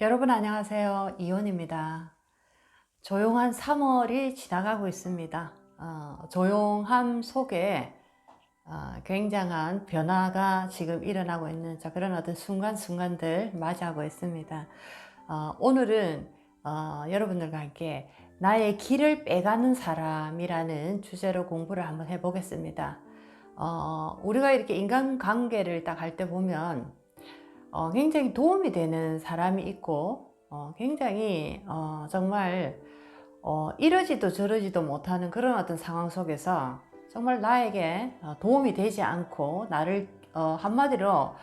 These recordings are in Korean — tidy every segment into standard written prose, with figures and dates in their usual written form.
여러분 안녕하세요. 이혼입니다. 조용한 3월이 지나가고 있습니다. 조용함 속에 굉장한 변화가 지금 일어나고 있는 그런 어떤 순간순간들 맞이하고 있습니다. 오늘은 여러분들과 함께 나의 길을 빼가는 사람이라는 주제로 공부를 한번 해보겠습니다. 우리가 이렇게 인간관계를 딱 할 때 보면 굉장히 도움이 되는 사람이 있고 굉장히 정말 이러지도 저러지도 못하는 그런 어떤 상황 속에서 정말 나에게 도움이 되지 않고 나를 한마디로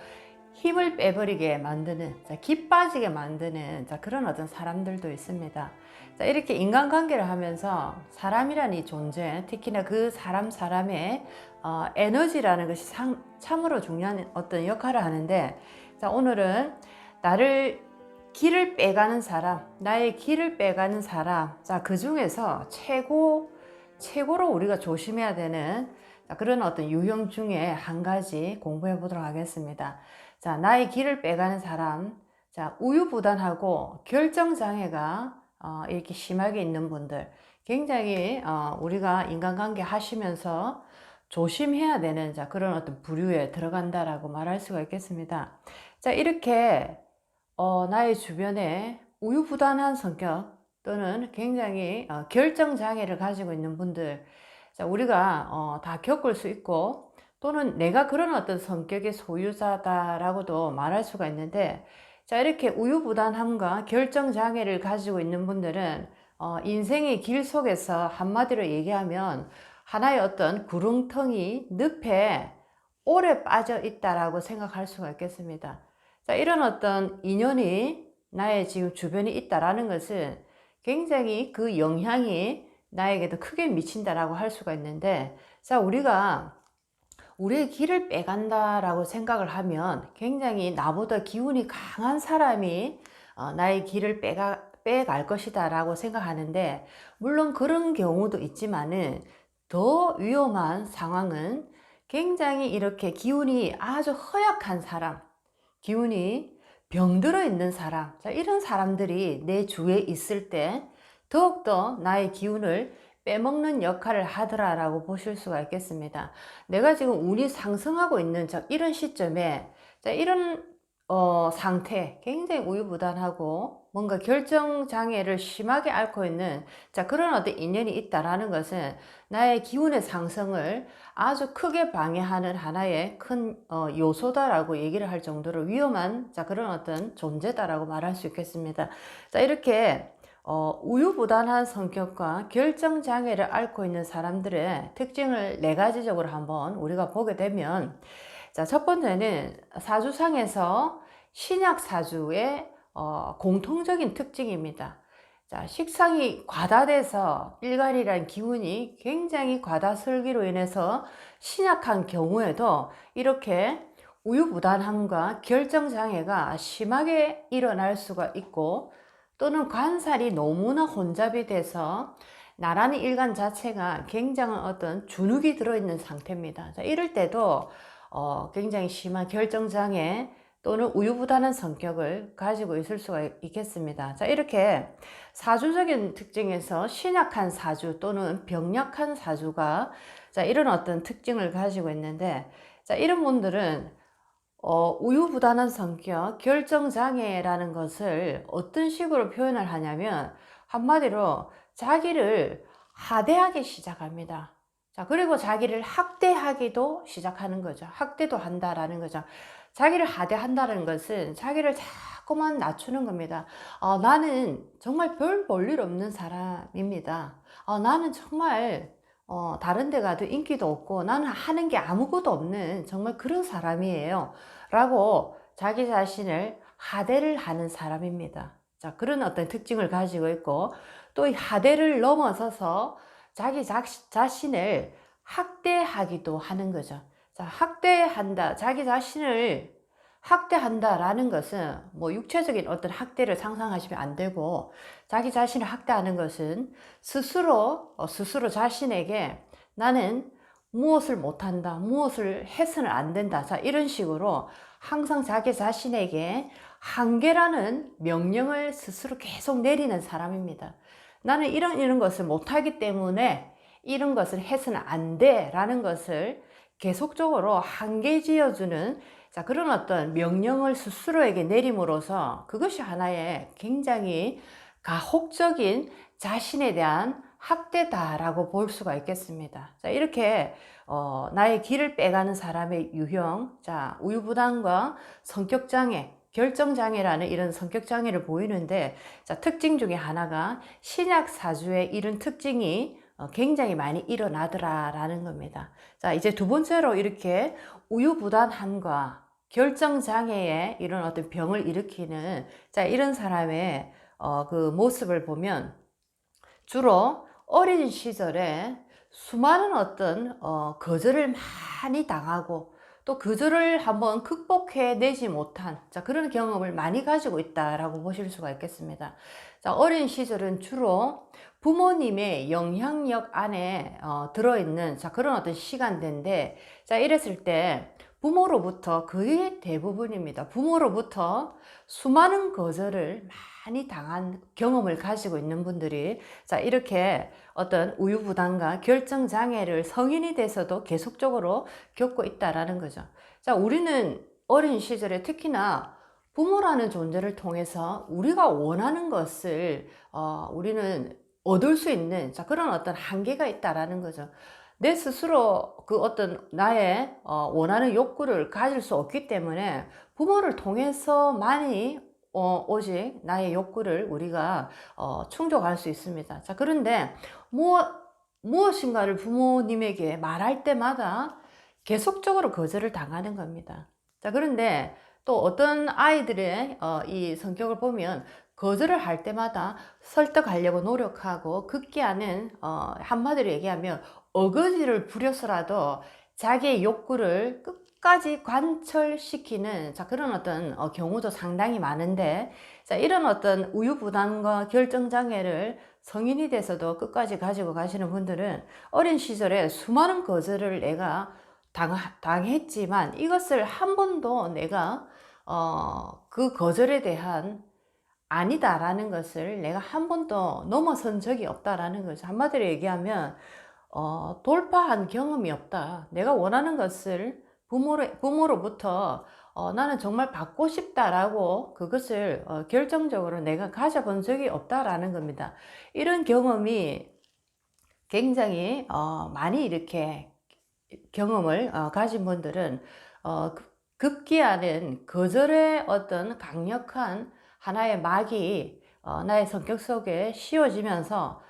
힘을 빼버리게 만드는, 기 빠지게 만드는 그런 어떤 사람들도 있습니다. 이렇게 인간관계를 하면서 사람이라는 이 존재, 특히나 그 사람의 에너지라는 것이 참으로 중요한 어떤 역할을 하는데, 오늘은 나를 길을 빼가는 사람, 나의 길을 빼가는 사람, 그 중에서 최고로 우리가 조심해야 되는 그런 어떤 유형 중에 한 가지 공부해 보도록 하겠습니다. 나의 길을 빼가는 사람, 우유부단하고 결정장애가 이렇게 심하게 있는 분들, 굉장히 우리가 인간관계 하시면서 조심해야 되는 그런 어떤 부류에 들어간다라고 말할 수가 있겠습니다. 이렇게 나의 주변에 우유부단한 성격 또는 굉장히 결정장애를 가지고 있는 분들, 우리가 다 겪을 수 있고 또는 내가 그런 어떤 성격의 소유자다라고도 말할 수가 있는데, 이렇게 우유부단함과 결정장애를 가지고 있는 분들은 인생의 길 속에서 한마디로 얘기하면 하나의 어떤 구렁텅이 늪에 오래 빠져 있다라고 생각할 수가 있겠습니다. 이런 어떤 인연이 나의 지금 주변에 있다라는 것은 굉장히 그 영향이 나에게도 크게 미친다라고 할 수가 있는데, 우리가 우리의 길을 빼간다라고 생각을 하면 굉장히 나보다 기운이 강한 사람이 나의 길을 빼갈 것이다 라고 생각하는데, 물론 그런 경우도 있지만은 더 위험한 상황은 굉장히 이렇게 기운이 아주 허약한 사람, 기운이 병들어 있는 사람, 이런 사람들이 내 주위에 있을 때 더욱더 나의 기운을 빼먹는 역할을 하더라라고 보실 수가 있겠습니다. 내가 지금 운이 상승하고 있는 이런 시점에 이런 상태, 굉장히 우유부단하고 뭔가 결정장애를 심하게 앓고 있는 그런 어떤 인연이 있다라는 것은 나의 기운의 상승을 아주 크게 방해하는 하나의 큰 요소다라고 얘기를 할 정도로 위험한 그런 어떤 존재다라고 말할 수 있겠습니다. 이렇게 우유부단한 성격과 결정장애를 앓고 있는 사람들의 특징을 네 가지적으로 한번 우리가 보게 되면, 첫 번째는 사주상에서 신약사주의 공통적인 특징입니다. 식상이 과다돼서 일간이라는 기운이 굉장히 과다설기로 인해서 신약한 경우에도 이렇게 우유부단함과 결정장애가 심하게 일어날 수가 있고, 또는 관살이 너무나 혼잡이 돼서 나라는 일간 자체가 굉장한 어떤 주눅이 들어있는 상태입니다. 이럴 때도 굉장히 심한 결정장애 또는 우유부단한 성격을 가지고 있을 수가 있겠습니다. 이렇게 사주적인 특징에서 신약한 사주 또는 병약한 사주가 이런 어떤 특징을 가지고 있는데, 이런 분들은 우유부단한 성격, 결정장애라는 것을 어떤 식으로 표현을 하냐면 한마디로 자기를 하대하기 시작합니다. 그리고 자기를 학대하기도 시작하는 거죠. 학대도 한다라는 거죠. 자기를 하대한다는 것은 자기를 자꾸만 낮추는 겁니다. 나는 정말 별 볼일 없는 사람입니다. 나는 정말 다른 데 가도 인기도 없고 나는 하는 게 아무것도 없는 정말 그런 사람이에요 라고 자기 자신을 하대를 하는 사람입니다. 그런 어떤 특징을 가지고 있고, 또 이 하대를 넘어서서 자기 자신을 학대하기도 하는 거죠. 학대한다, 자기 자신을 학대한다라는 것은 뭐 육체적인 어떤 학대를 상상하시면 안 되고, 자기 자신을 학대하는 것은 스스로 자신에게 나는 무엇을 못한다, 무엇을 해서는 안 된다, 이런 식으로 항상 자기 자신에게 한계라는 명령을 스스로 계속 내리는 사람입니다. 나는 이런 것을 못하기 때문에 이런 것을 해서는 안 돼 라는 것을 계속적으로 한계 지어주는 그런 어떤 명령을 스스로에게 내림으로써 그것이 하나의 굉장히 가혹적인 자신에 대한 학대다라고 볼 수가 있겠습니다. 이렇게 나의 길을 빼가는 사람의 유형, 우유부단과 성격장애, 결정장애라는 이런 성격장애를 보이는데, 특징 중에 하나가 신약사주에 이런 특징이 굉장히 많이 일어나더라라는 겁니다. 이제 두 번째로 이렇게 우유부단함과 결정장애에 이런 어떤 병을 일으키는 이런 사람의 그 모습을 보면 주로 어린 시절에 수많은 어떤 거절을 많이 당하고 또 거절을 한번 극복해내지 못한 그런 경험을 많이 가지고 있다라고 보실 수가 있겠습니다. 어린 시절은 주로 부모님의 영향력 안에 들어있는 그런 어떤 시간대인데, 이랬을 때 부모로부터 거의 대부분입니다. 부모로부터 수많은 거절을 많이 당한 경험을 가지고 있는 분들이 이렇게 어떤 우유부단과 결정장애를 성인이 돼서도 계속적으로 겪고 있다라는 거죠. 우리는 어린 시절에 특히나 부모라는 존재를 통해서 우리가 원하는 것을 우리는 얻을 수 있는 그런 어떤 한계가 있다라는 거죠. 내 스스로 그 어떤 나의 원하는 욕구를 가질 수 없기 때문에 부모를 통해서 많이 오직 나의 욕구를 우리가 충족할 수 있습니다. 그런데 무엇인가를 부모님에게 말할 때마다 계속적으로 거절을 당하는 겁니다. 그런데 또 어떤 아이들의 이 성격을 보면 거절을 할 때마다 설득하려고 노력하고 극기하는 한마디로 얘기하면 어거지를 부려서라도 자기의 욕구를 끝까지 관철시키는 그런 어떤 경우도 상당히 많은데, 이런 어떤 우유부단과 결정장애를 성인이 돼서도 끝까지 가지고 가시는 분들은 어린 시절에 수많은 거절을 내가 당했지만 이것을 한 번도 내가 그 거절에 대한 아니다라는 것을 내가 한 번도 넘어선 적이 없다라는 거죠. 한마디로 얘기하면 돌파한 경험이 없다. 내가 원하는 것을 부모로부터 나는 정말 받고 싶다라고 그것을 결정적으로 내가 가져본 적이 없다라는 겁니다. 이런 경험이 굉장히 많이 이렇게 경험을 가진 분들은 급기야는 거절의 어떤 강력한 하나의 막이 나의 성격 속에 씌워지면서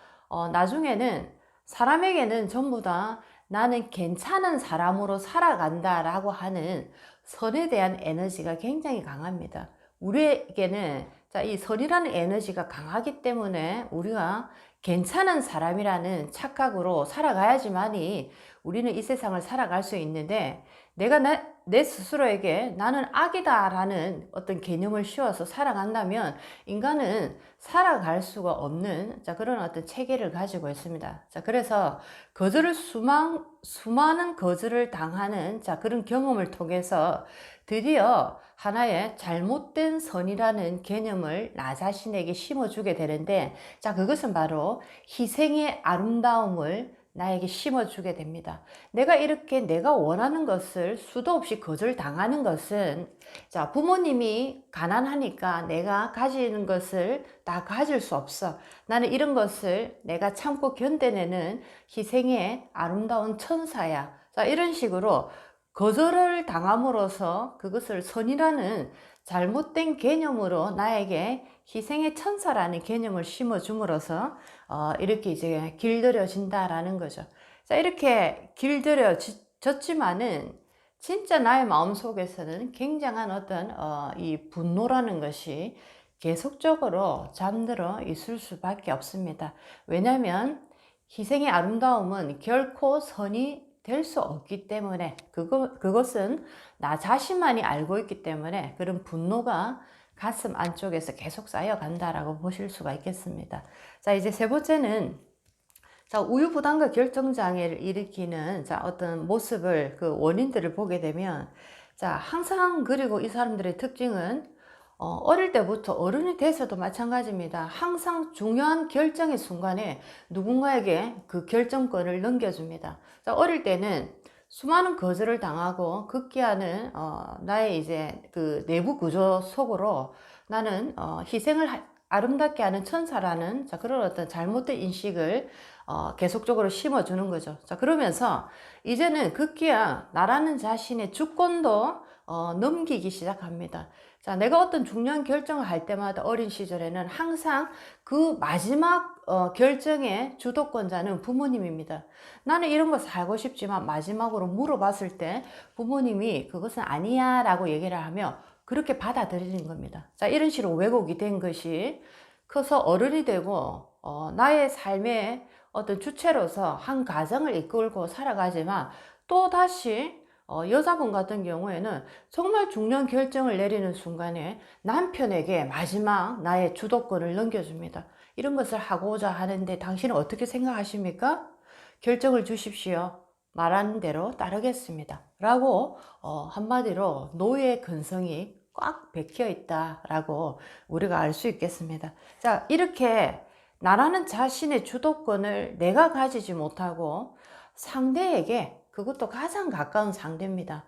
나중에는 사람에게는 전부 다 나는 괜찮은 사람으로 살아간다 라고 하는 선에 대한 에너지가 굉장히 강합니다. 우리에게는 이 선이라는 에너지가 강하기 때문에 우리가 괜찮은 사람이라는 착각으로 살아가야지만이 우리는 이 세상을 살아갈 수 있는데, 내가 내 스스로에게 나는 악이다 라는 어떤 개념을 씌워서 살아간다면 인간은 살아갈 수가 없는 그런 어떤 체계를 가지고 있습니다. 그래서 거절을 수많은 거절을 당하는 그런 경험을 통해서 드디어 하나의 잘못된 선이라는 개념을 나 자신에게 심어주게 되는데, 그것은 바로 희생의 아름다움을 나에게 심어주게 됩니다. 내가 이렇게 내가 원하는 것을 수도 없이 거절당하는 것은 부모님이 가난하니까 내가 가지는 것을 다 가질 수 없어. 나는 이런 것을 내가 참고 견뎌내는 희생의 아름다운 천사야. 이런 식으로 거절을 당함으로써 그것을 선이라는 잘못된 개념으로 나에게 희생의 천사라는 개념을 심어줌으로써 이렇게 이제 길들여진다라는 거죠. 이렇게 길들여졌지만은 진짜 나의 마음속에서는 굉장한 어떤 이 분노라는 것이 계속적으로 잠들어 있을 수밖에 없습니다. 왜냐하면 희생의 아름다움은 결코 선이 될 수 없기 때문에 그것은 나 자신만이 알고 있기 때문에 그런 분노가 가슴 안쪽에서 계속 쌓여간다라고 보실 수가 있겠습니다. 이제 세 번째는 우유부단과 결정장애를 일으키는 어떤 모습을 그 원인들을 보게 되면 항상 그리고 이 사람들의 특징은 어릴 때부터 어른이 돼서도 마찬가지입니다. 항상 중요한 결정의 순간에 누군가에게 그 결정권을 넘겨줍니다. 자, 어릴 때는 수많은 거절을 당하고 급기야는 나의 이제 그 내부 구조 속으로 나는 희생을 아름답게 하는 천사라는, 자, 그런 어떤 잘못된 인식을 계속적으로 심어주는 거죠. 자, 그러면서 이제는 급기야 나라는 자신의 주권도 넘기기 시작합니다. 자, 내가 어떤 중요한 결정을 할 때마다 어린 시절에는 항상 그 마지막 결정의 주도권자는 부모님입니다. 나는 이런 거 살고 싶지만 마지막으로 물어봤을 때 부모님이 그것은 아니야 라고 얘기를 하며 그렇게 받아들이는 겁니다. 자, 이런 식으로 왜곡이 된 것이 커서 어른이 되고 나의 삶의 어떤 주체로서 한 가정을 이끌고 살아가지만 또다시 여자분 같은 경우에는 정말 중요한 결정을 내리는 순간에 남편에게 마지막 나의 주도권을 넘겨줍니다. 이런 것을 하고자 하는데 당신은 어떻게 생각하십니까? 결정을 주십시오. 말하는 대로 따르겠습니다. 라고 한마디로 노예의 근성이 꽉 박혀 있다라고 우리가 알 수 있겠습니다. 자, 이렇게 나라는 자신의 주도권을 내가 가지지 못하고 상대에게, 그것도 가장 가까운 상대입니다.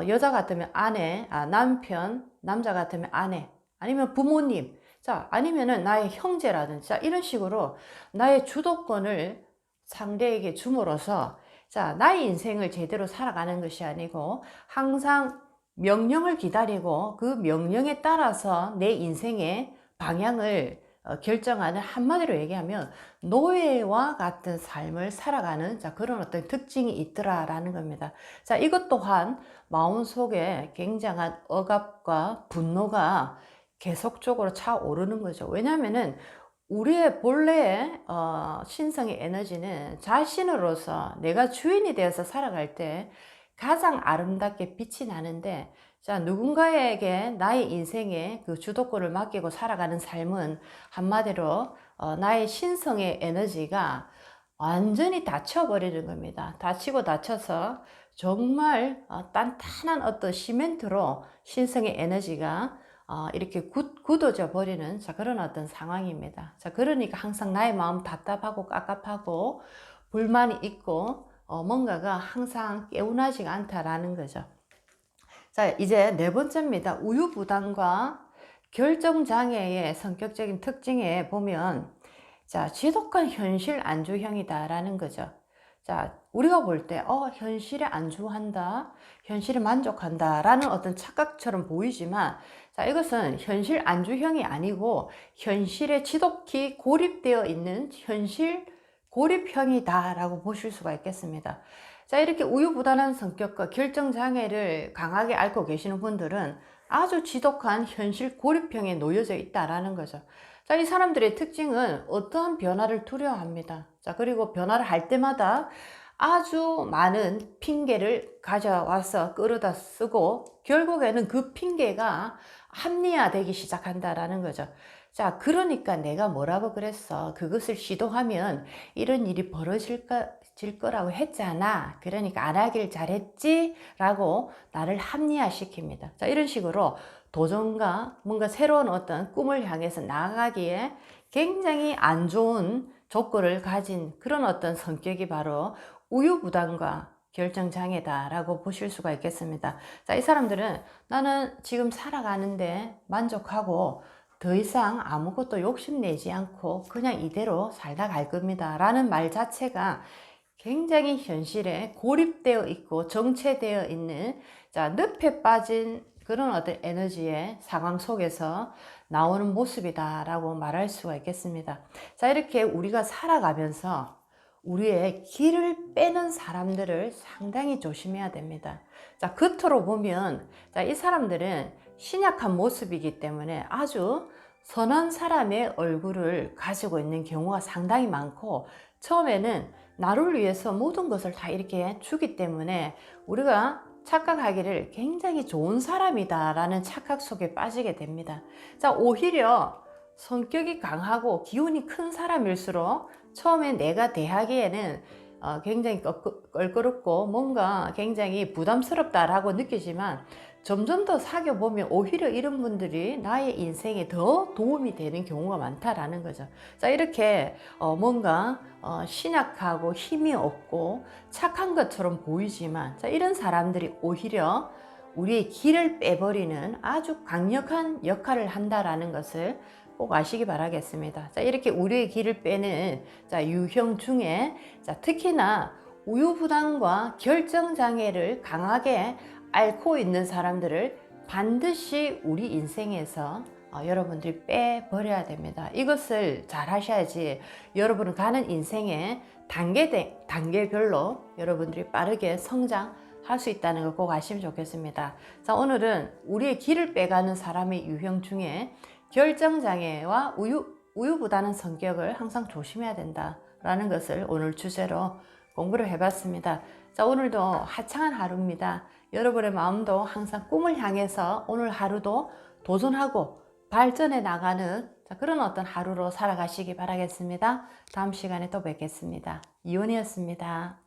여자 같으면 아내, 남편, 남자 같으면 아내, 아니면 부모님, 자, 아니면은 나의 형제라든지, 자, 이런 식으로 나의 주도권을 상대에게 줌으로써, 자, 나의 인생을 제대로 살아가는 것이 아니고 항상 명령을 기다리고 그 명령에 따라서 내 인생의 방향을 결정하는, 한마디로 얘기하면 노예와 같은 삶을 살아가는, 자, 그런 어떤 특징이 있더라라는 겁니다. 자, 이것 또한 마음속에 굉장한 억압과 분노가 계속적으로 차오르는 거죠. 왜냐하면은 우리의 본래의 신성의 에너지는 자신으로서 내가 주인이 되어서 살아갈 때 가장 아름답게 빛이 나는데, 자, 누군가에게 나의 인생의 그 주도권을 맡기고 살아가는 삶은 한마디로 나의 신성의 에너지가 완전히 닫혀버리는 겁니다. 닫히고 닫혀서 정말 단단한 어떤 시멘트로 신성의 에너지가 이렇게 굳어져 버리는, 자, 그런 어떤 상황입니다. 자, 그러니까 항상 나의 마음 답답하고 깝깝하고 불만이 있고 뭔가가 항상 개운하지가 않다라는 거죠. 자, 이제 네 번째입니다. 우유부단과 결정장애의 성격적인 특징에 보면, 자, 지독한 현실 안주형이다라는 거죠. 자, 우리가 볼 때, 현실에 안주한다, 현실에 만족한다 라는 어떤 착각처럼 보이지만, 자, 이것은 현실 안주형이 아니고 현실에 지독히 고립되어 있는 현실 고립형이다 라고 보실 수가 있겠습니다. 자, 이렇게 우유부단한 성격과 결정장애를 강하게 앓고 계시는 분들은 아주 지독한 현실 고립형에 놓여져 있다라는 거죠. 자, 이 사람들의 특징은 어떠한 변화를 두려워합니다. 자, 그리고 변화를 할 때마다 아주 많은 핑계를 가져와서 끌어다 쓰고 결국에는 그 핑계가 합리화되기 시작한다라는 거죠. 자, 그러니까 내가 뭐라고 그랬어. 그것을 시도하면 이런 일이 벌어질 거라고 했잖아. 그러니까 안 하길 잘했지? 라고 나를 합리화시킵니다. 자, 이런 식으로 도전과 뭔가 새로운 어떤 꿈을 향해서 나아가기에 굉장히 안 좋은 조건을 가진 그런 어떤 성격이 바로 우유부단과 결정장애다라고 보실 수가 있겠습니다. 자, 이 사람들은 나는 지금 살아가는데 만족하고 더 이상 아무것도 욕심내지 않고 그냥 이대로 살다 갈 겁니다 라는 말 자체가 굉장히 현실에 고립되어 있고 정체되어 있는, 자, 늪에 빠진 그런 어떤 에너지의 상황 속에서 나오는 모습이다라고 말할 수가 있겠습니다. 자, 이렇게 우리가 살아가면서 우리의 길을 빼는 사람들을 상당히 조심해야 됩니다. 자, 겉으로 보면, 자, 이 사람들은 신약한 모습이기 때문에 아주 선한 사람의 얼굴을 가지고 있는 경우가 상당히 많고, 처음에는 나를 위해서 모든 것을 다 이렇게 주기 때문에 우리가 착각하기를 굉장히 좋은 사람이다 라는 착각 속에 빠지게 됩니다. 자, 오히려 성격이 강하고 기운이 큰 사람일수록 처음에 내가 대하기에는 굉장히 껄끄럽고 뭔가 굉장히 부담스럽다라고 느끼지만 점점 더 사귀어 보면 오히려 이런 분들이 나의 인생에 더 도움이 되는 경우가 많다라는 거죠. 자, 이렇게 뭔가 신약하고 힘이 없고 착한 것처럼 보이지만, 자, 이런 사람들이 오히려 우리의 길을 빼버리는 아주 강력한 역할을 한다라는 것을 꼭 아시기 바라겠습니다. 자, 이렇게 우리의 길을 빼는 유형 중에 특히나 우유부단과 결정장애를 강하게 앓고 있는 사람들을 반드시 우리 인생에서 여러분들이 빼버려야 됩니다. 이것을 잘 하셔야지 여러분은 가는 인생에 단계별로 여러분들이 빠르게 성장할 수 있다는 걸 꼭 아시면 좋겠습니다. 자, 오늘은 우리의 길을 빼가는 사람의 유형 중에 결정장애와 우유부단한 성격을 항상 조심해야 된다라는 것을 오늘 주제로 공부를 해봤습니다. 자, 오늘도 화창한 하루입니다. 여러분의 마음도 항상 꿈을 향해서 오늘 하루도 도전하고 발전해 나가는 그런 어떤 하루로 살아가시기 바라겠습니다. 다음 시간에 또 뵙겠습니다. 이온이었습니다.